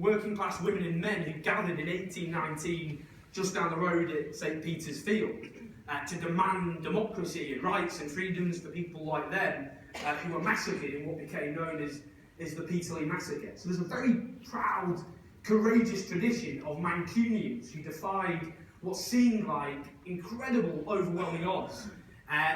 working class women and men who gathered in 1819 just down the road at St. Peter's Field to demand democracy and rights and freedoms for people like them who were massacred in what became known as the Peterloo Massacre. So there's a very proud, courageous tradition of Mancunians who defied what seemed like incredible, overwhelming odds,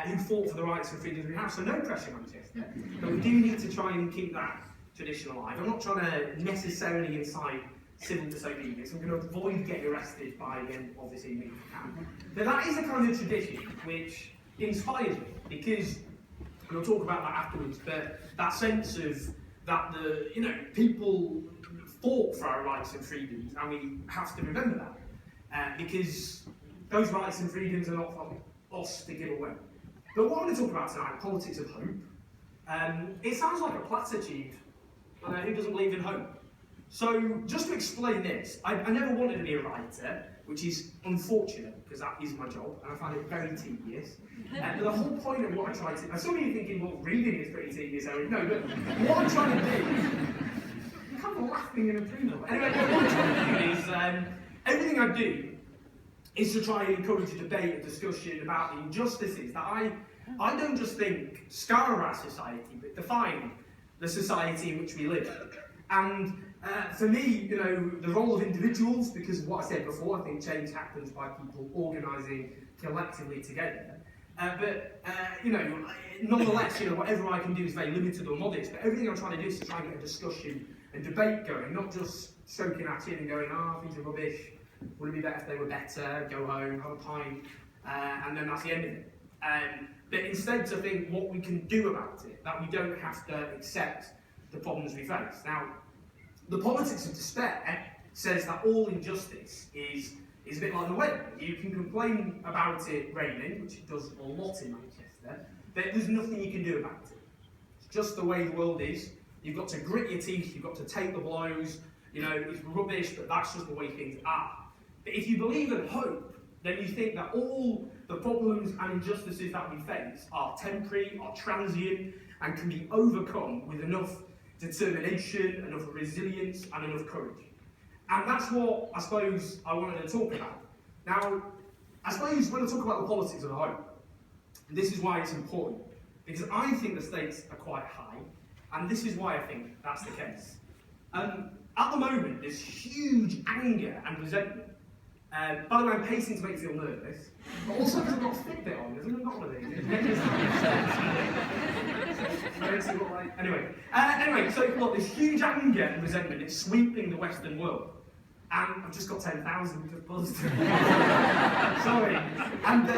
who fought for the rights and freedoms we have. So no pressure, Manchester. But we do need to try and keep that tradition alive. I'm not trying to necessarily incite civil disobedience. I'm going to avoid getting arrested by the end of this evening if I can. But that is a kind of tradition which inspires me, because, and we'll talk about that afterwards, but that sense of that people fought for our rights and freedoms, and we have to remember that, because those rights and freedoms are not for us to give away. But what I want to talk about tonight, politics of hope, it sounds like a platitude. Who doesn't believe in hope? So, just to explain this, I never wanted to be a writer, which is unfortunate, because that is my job, and I find it very tedious. But the whole point of what I try to... Some of you thinking, well, reading is pretty tedious, Owen. No, but what I'm trying to do... I'm kind of laughing in approval. Anyway, what I'm trying to do is... everything I do is to try and encourage a debate, a discussion about the injustices that I don't just think scar our society, but define the society in which we live. And for me, the role of individuals, because of what I said before, I think change happens by people organising collectively together. Nonetheless, whatever I can do is very limited or modest, but everything I'm trying to do is to try and get a discussion and debate going, not just soaking at it and going, things are rubbish, would it be better if they were better, go home, have a pint, and then that's the end of it. But instead to think what we can do about it, that we don't have to accept the problems we face. Now, the politics of despair says that all injustice is a bit like the weather. You can complain about it raining, which it does a lot in Manchester, but there's nothing you can do about it. It's just the way the world is. You've got to grit your teeth, you've got to take the blows, it's rubbish, but that's just the way things are. But if you believe in hope, then you think that all the problems and injustices that we face are temporary, are transient, and can be overcome with enough determination, enough resilience, and enough courage. And that's what I suppose I wanted to talk about. Now, I suppose when I talk about the politics of hope, this is why it's important, because I think the stakes are quite high, and this is why I think that's the case. At the moment, there's huge anger and resentment. By the way, I'm pacing to make you feel nervous, but also because I've got a Fitbit on. There's not one of these. Anyway, so look, there's huge anger and resentment. It's sweeping the Western world. And I've just got 10,000 just buzzed. Sorry. And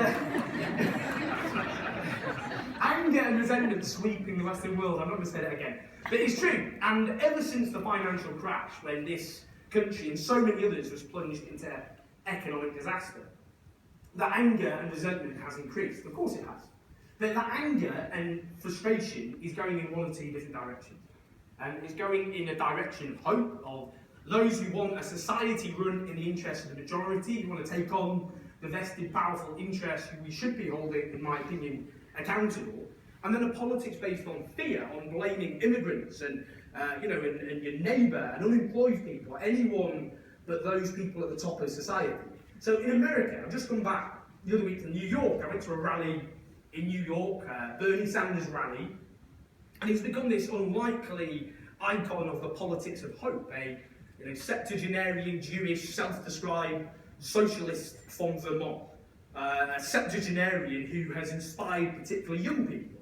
anger and resentment sweeping the Western world. I'm not going to say that again. But it's true. And ever since the financial crash, when this country and so many others was plunged into economic disaster, that anger and resentment has increased. Of course it has. But that anger and frustration is going in one of two different directions. And it's going in a direction of hope, of those who want a society run in the interest of the majority, who want to take on the vested powerful interests who we should be holding, in my opinion, accountable. And then a politics based on fear, on blaming immigrants and your neighbour and unemployed people, anyone but those people at the top of society. So in America, I've just come back the other week from New York. I went to a rally in New York, Bernie Sanders rally, and he's become this unlikely icon of the politics of hope, a septuagenarian Jewish self-described socialist from Vermont, a septuagenarian who has inspired particularly young people.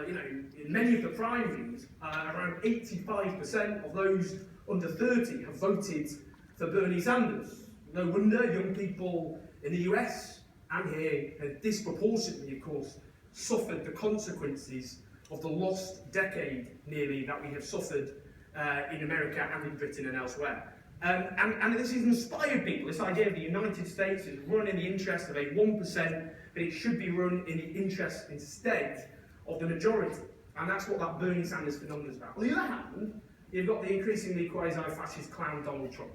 In many of the primaries, around 85% of those under 30 have voted for Bernie Sanders. No wonder young people in the US and here have disproportionately, of course, suffered the consequences of the lost decade, nearly, that we have suffered in America and in Britain and elsewhere. And this has inspired people. This idea of the United States is run in the interest of a 1%, but it should be run in the interest instead of the majority. And that's what that Bernie Sanders phenomenon is about. On the other hand, you've got the increasingly quasi-fascist clown Donald Trump.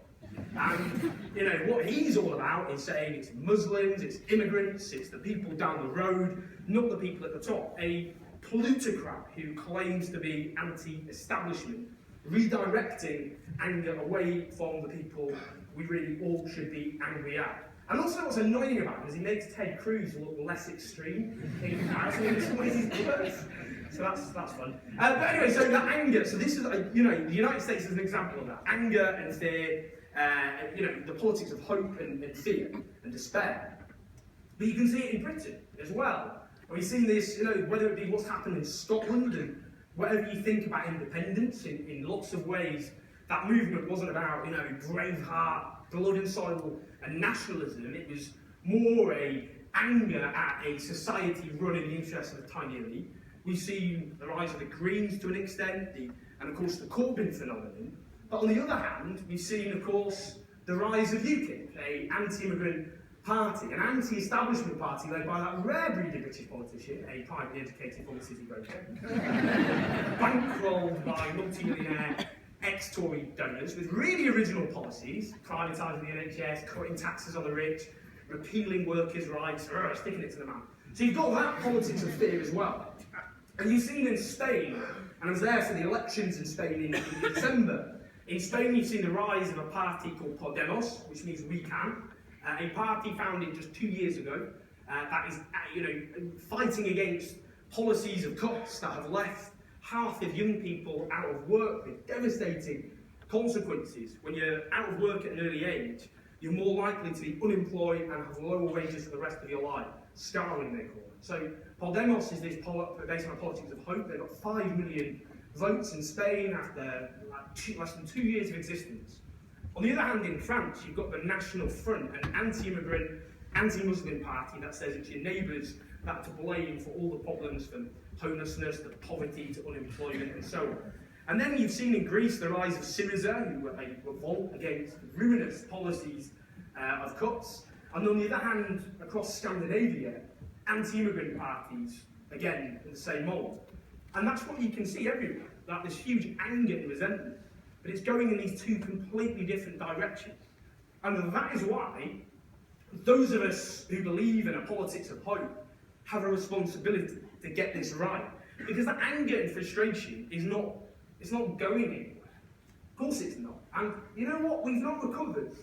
And what he's all about is saying it's Muslims, it's immigrants, it's the people down the road, not the people at the top. A plutocrat who claims to be anti-establishment redirecting anger away from the people we really all should be angry at. And also what's annoying about him is he makes Ted Cruz look less extreme in comparison in some ways he's worse. So that's fun. But anyway, so the anger, so this is, the United States is an example of that. Anger and fear, the politics of hope and fear and despair. But you can see it in Britain as well. And we've seen this, whether it be what's happened in Scotland and whatever you think about independence, in lots of ways, that movement wasn't about, Braveheart, blood and soil and nationalism. It was more a anger at a society run in the interest of a tiny elite. We've seen the rise of the Greens to an extent, and of course the Corbyn phenomenon. But on the other hand, we've seen, of course, the rise of UKIP, an anti-immigrant party, an anti-establishment party led by that rare breed of British politician, a privately educated former city broker, bankrolled by multi-millionaire ex-Tory donors with really original policies, privatising the NHS, cutting taxes on the rich, repealing workers' rights, sticking it to the man. So you've got that politics of fear as well. And you've seen in Spain, and I was there for the elections in Spain in December. In Spain, you've seen the rise of a party called Podemos, which means we can, a party founded just 2 years ago that is, fighting against policies of cuts that have left half of young people out of work with devastating consequences. When you're out of work at an early age, you're more likely to be unemployed and have lower wages for the rest of your life. Scarring, they call it. So Podemos is this based on a politics of hope. They've got 5 million votes in Spain after less than 2 years of existence. On the other hand, in France, you've got the National Front, an anti-immigrant, anti-Muslim party that says it's your neighbours that are to blame for all the problems from homelessness to poverty to unemployment and so on. And then you've seen in Greece the rise of Syriza, who revolt against ruinous policies of cuts. And on the other hand, across Scandinavia, anti-immigrant parties, again, in the same mould. And that's what you can see everywhere, that there's huge anger and resentment, but it's going in these two completely different directions. And that is why those of us who believe in a politics of hope have a responsibility to get this right. Because the anger and frustration is not going anywhere. Of course it's not. And you know what? We've not recovered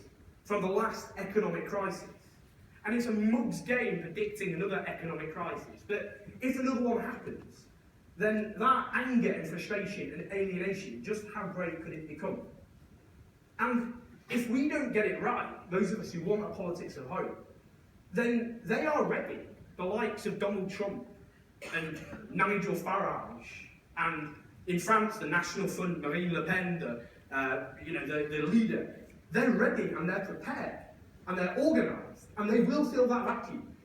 from the last economic crisis. And it's a mug's game predicting another economic crisis. But if another one happens, then that anger and frustration and alienation, just how great could it become? And if we don't get it right, those of us who want a politics of hope, then they are ready. The likes of Donald Trump and Nigel Farage, and in France, the National Front, Marine Le Pen, the leader, they're ready and they're prepared and they're organised and they will fill that vacuum.